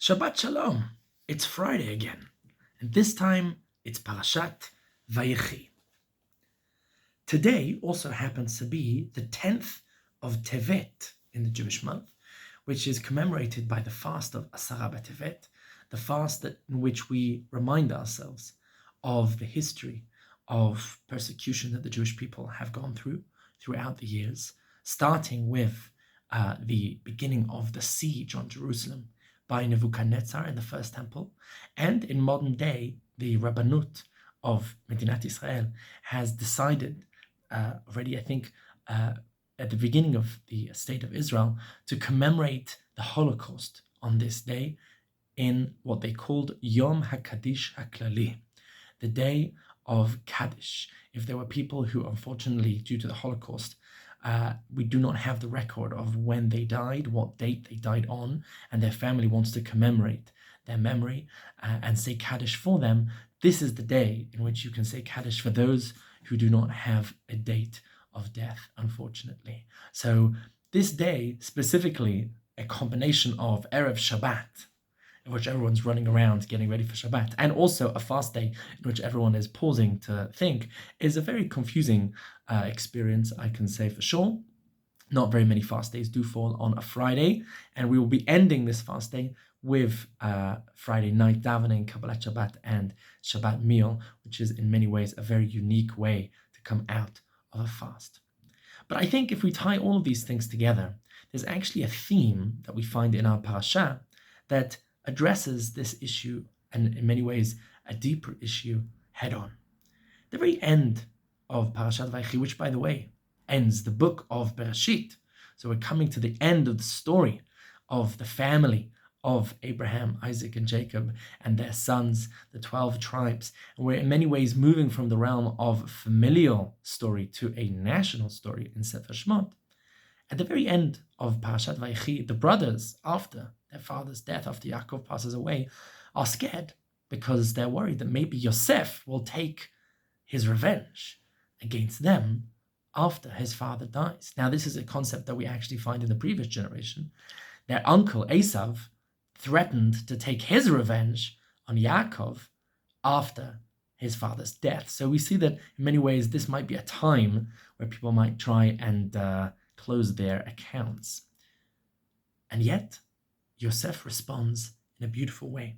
Shabbat Shalom. It's Friday again, and this time it's Parashat Vayechi. Today also happens to be the 10th of Tevet in the Jewish month, which is commemorated by the fast of Asara B'Tevet, the fast in which we remind ourselves of the history of persecution that the Jewish people have gone through throughout the years, starting with the beginning of the siege on Jerusalem by Nebuchadnezzar in the First Temple, and in modern day, the Rabbanut of Medinat Israel has decided already, I think, at the beginning of the State of Israel, to commemorate the Holocaust on this day in what they called Yom HaKadish HaKlali, the day of Kaddish. If there were people who, unfortunately, due to the Holocaust, we do not have the record of when they died, what date they died on, and their family wants to commemorate their memory and say Kaddish for them, this is the day in which you can say Kaddish for those who do not have a date of death, unfortunately. So this day, specifically, a combination of Erev Shabbat, in which everyone's running around getting ready for Shabbat, and also a fast day in which everyone is pausing to think, is a very confusing experience, I can say for sure. Not very many fast days do fall on a Friday, and we will be ending this fast day with Friday night davening, Kabbalat Shabbat, and Shabbat meal, which is in many ways a very unique way to come out of a fast. But I think if we tie all of these things together, there's actually a theme that we find in our parasha that addresses this issue, and in many ways a deeper issue, head on. The very end of Parashat Vayechi, which by the way ends the book of Bereshit, so we're coming to the end of the story of the family of Abraham, Isaac, and Jacob and their sons, the 12 tribes, and we're in many ways moving from the realm of familial story to a national story in Sefer Shemot. At the very end of Parashat Vayechi, the brothers, after their father's death, after Yaakov passes away, are scared because they're worried that maybe Yosef will take his revenge against them after his father dies. Now, this is a concept that we actually find in the previous generation. Their uncle, Esav, threatened to take his revenge on Yaakov after his father's death. So we see that in many ways, this might be a time where people might try and close their accounts. And yet, Yosef responds in a beautiful way.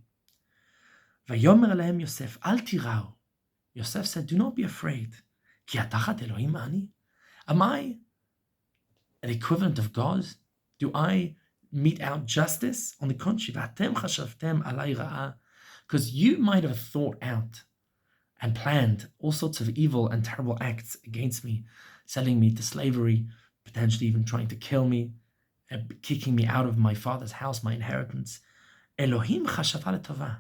Vayomer alehem Yosef, al tirau. Yosef said, do not be afraid. Ki atachat Elohim ani. Am I an equivalent of God? Do I mete out justice? On the contrary, v'atem chashavtem alai ra'ah. Because you might have thought out and planned all sorts of evil and terrible acts against me, selling me to slavery, potentially even trying to kill me, kicking me out of my father's house, my inheritance. Elohim chashava letova.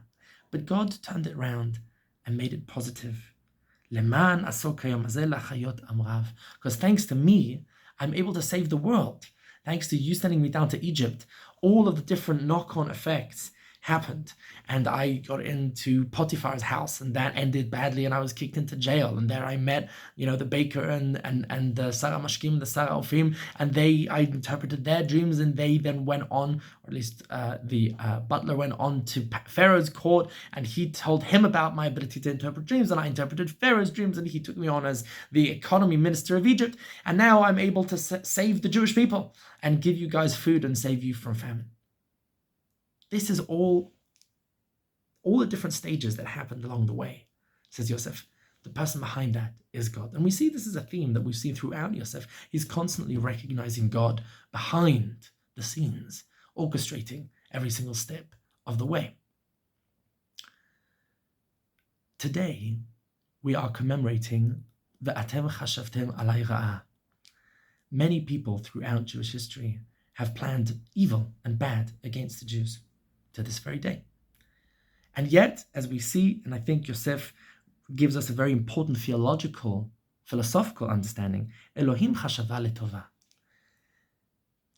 But God turned it around and made it positive. Leman asok hayom hazeh lachayot amrav. Because thanks to me, I'm able to save the world. Thanks to you sending me down to Egypt, all of the different knock-on effects happened, and I got into Potiphar's house, and that ended badly, and I was kicked into jail. And there I met, the baker and the Sarah Mashkim, the Sarah Ofim, and I interpreted their dreams, and they then went on, or at least the butler went on to Pharaoh's court, and he told him about my ability to interpret dreams, and I interpreted Pharaoh's dreams, and he took me on as the economy minister of Egypt, and now I'm able to save the Jewish people and give you guys food and save you from famine. This is all the different stages that happened along the way, says Yosef. The person behind that is God. And we see this is a theme that we've seen throughout Yosef. He's constantly recognizing God behind the scenes, orchestrating every single step of the way. Today, we are commemorating the Atem Chashavtem Alai Ra'ah. Many people throughout Jewish history have planned evil and bad against the Jews to this very day. And yet, as we see, and I think Yosef gives us a very important philosophical understanding, Elohim chashava letova.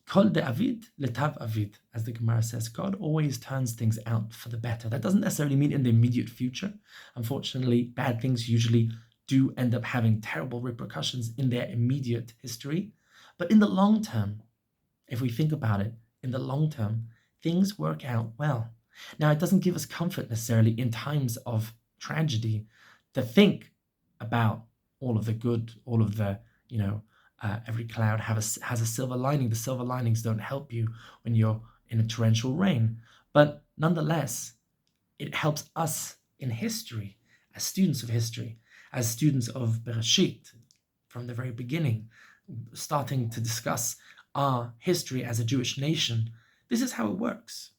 Kol de'avid letav avid, as the Gemara says, God always turns things out for the better. That doesn't necessarily mean in the immediate future. Unfortunately, bad things usually do end up having terrible repercussions in their immediate history. But in the long term, if we think about it, in the long term, things work out well. Now, it doesn't give us comfort necessarily in times of tragedy to think about all of the good, all of the, every cloud has a silver lining. The silver linings don't help you when you're in a torrential rain. But nonetheless, it helps us in history, as students of history, as students of Bereshit, from the very beginning, starting to discuss our history as a Jewish nation. This is how it works.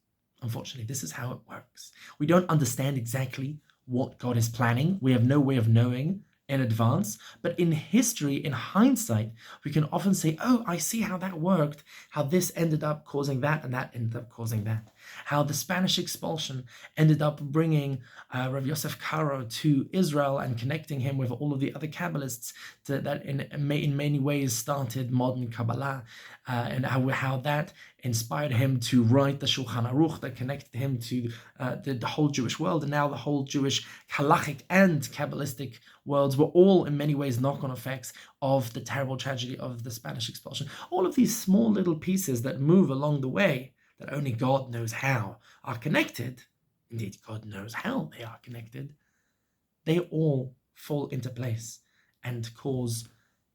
Unfortunately, this is how it works. We don't understand exactly what God is planning. We have no way of knowing in advance. But in history, in hindsight, we can often say, oh, I see how that worked, how this ended up causing that, and that ended up causing that. How the Spanish expulsion ended up bringing Rav Yosef Karo to Israel and connecting him with all of the other Kabbalists that in many ways started modern Kabbalah, and how that inspired him to write the Shulchan Aruch that connected him to the whole Jewish world, and now the whole Jewish halachic and Kabbalistic worlds were all in many ways knock-on effects of the terrible tragedy of the Spanish expulsion. All of these small little pieces that move along the way, that only God knows how, are connected. Indeed, God knows how they are connected. They all fall into place and cause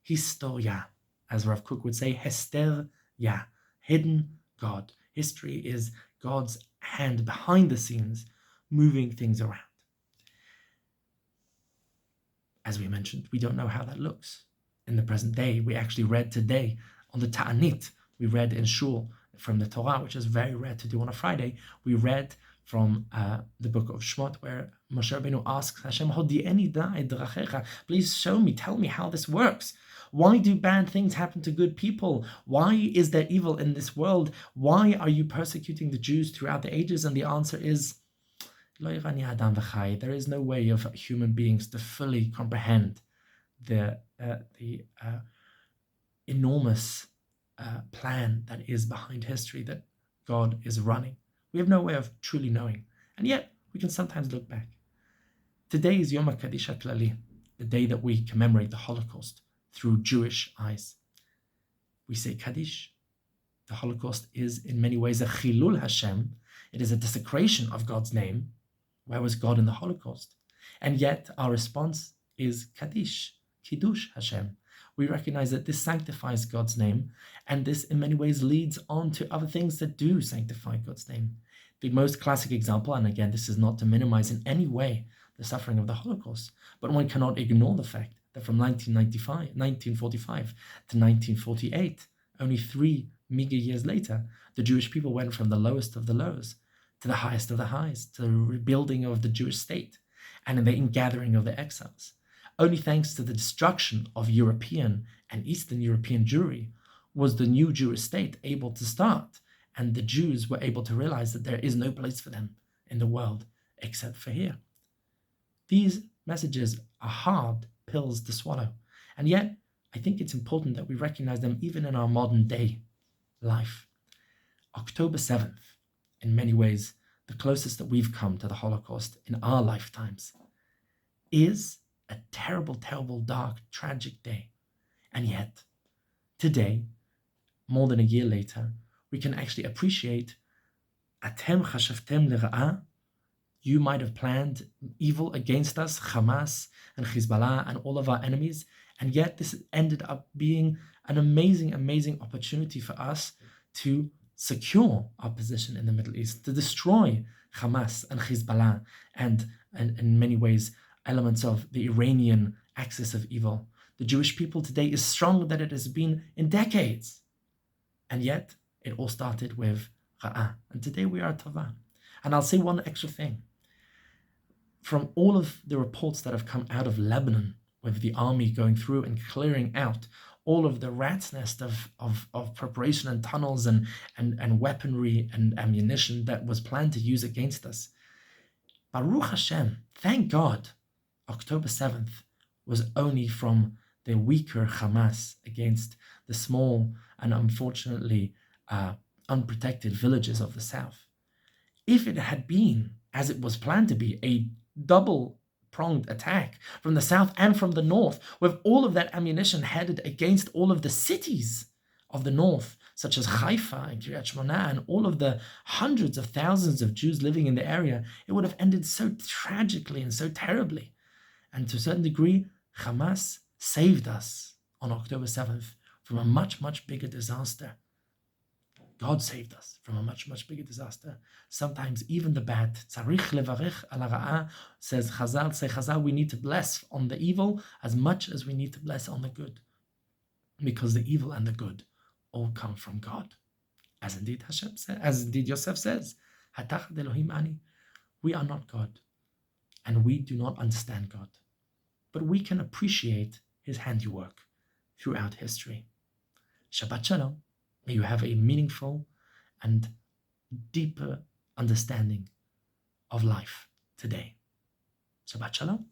historia, as Rav Kook would say, hester ya, hidden God. History is God's hand behind the scenes, moving things around. As we mentioned, we don't know how that looks in the present day. We actually read today on the Ta'anit, we read in Shul from the Torah, which is very rare to do on a Friday. We read from the book of Shmot, where Moshe Rabbeinu asks Hashem, Hodi'eni da'i drachecha, please show me, tell me how this works. Why do bad things happen to good people? Why is there evil in this world? Why are you persecuting the Jews throughout the ages? And the answer is, there is no way of human beings to fully comprehend the enormous plan that is behind history that God is running. We have no way of truly knowing, and yet we can sometimes look back. Today is Yom HaKaddish HaKlali, the day that we commemorate the Holocaust through Jewish eyes. We say Kaddish. The Holocaust is in many ways a Chilul Hashem. It is a desecration of God's name. Where was God in the Holocaust? And yet our response is Kaddish, Kiddush Hashem. We recognize that this sanctifies God's name, and this in many ways leads on to other things that do sanctify God's name. The most classic example, and again, this is not to minimize in any way the suffering of the Holocaust, but one cannot ignore the fact that from 1945 to 1948, only 3 meager years later, the Jewish people went from the lowest of the lows to the highest of the highs, to the rebuilding of the Jewish state, and in the ingathering of the exiles. Only thanks to the destruction of European and Eastern European Jewry was the new Jewish state able to start, and the Jews were able to realize that there is no place for them in the world except for here. These messages are hard pills to swallow, and yet I think it's important that we recognize them even in our modern day life. October 7th, in many ways, the closest that we've come to the Holocaust in our lifetimes, is a terrible, terrible, dark, tragic day. And yet, today, more than a year later, we can actually appreciate Atem chashavtem lera'a. You might have planned evil against us, Hamas and Hezbollah and all of our enemies, and yet this ended up being an amazing, amazing opportunity for us to secure our position in the Middle East, to destroy Hamas and Hezbollah and in many ways elements of the Iranian axis of evil. The Jewish people today is stronger than it has been in decades. And yet, it all started with Ra'ah. And today we are Tava. And I'll say one extra thing. From all of the reports that have come out of Lebanon, with the army going through and clearing out all of the rat's nest of preparation and tunnels and weaponry and ammunition that was planned to use against us, Baruch Hashem, thank God, October 7th was only from the weaker Hamas against the small and unfortunately unprotected villages of the south. If it had been, as it was planned to be, a double-pronged attack from the south and from the north, with all of that ammunition headed against all of the cities of the north, such as Haifa and Kiryat Shmona, and all of the hundreds of thousands of Jews living in the area, it would have ended so tragically and so terribly. And to a certain degree, Hamas saved us on October 7th from a much, much bigger disaster. God saved us from a much, much bigger disaster. Sometimes even the bad. Tzarich levarich ala ra'ah, says Chazal, we need to bless on the evil as much as we need to bless on the good. Because the evil and the good all come from God. As indeed Hashem says, as indeed Yosef says, Hatachad Elohim ani. We are not God, and we do not understand God. But we can appreciate his handiwork throughout history. Shabbat Shalom. May you have a meaningful and deeper understanding of life today. Shabbat Shalom.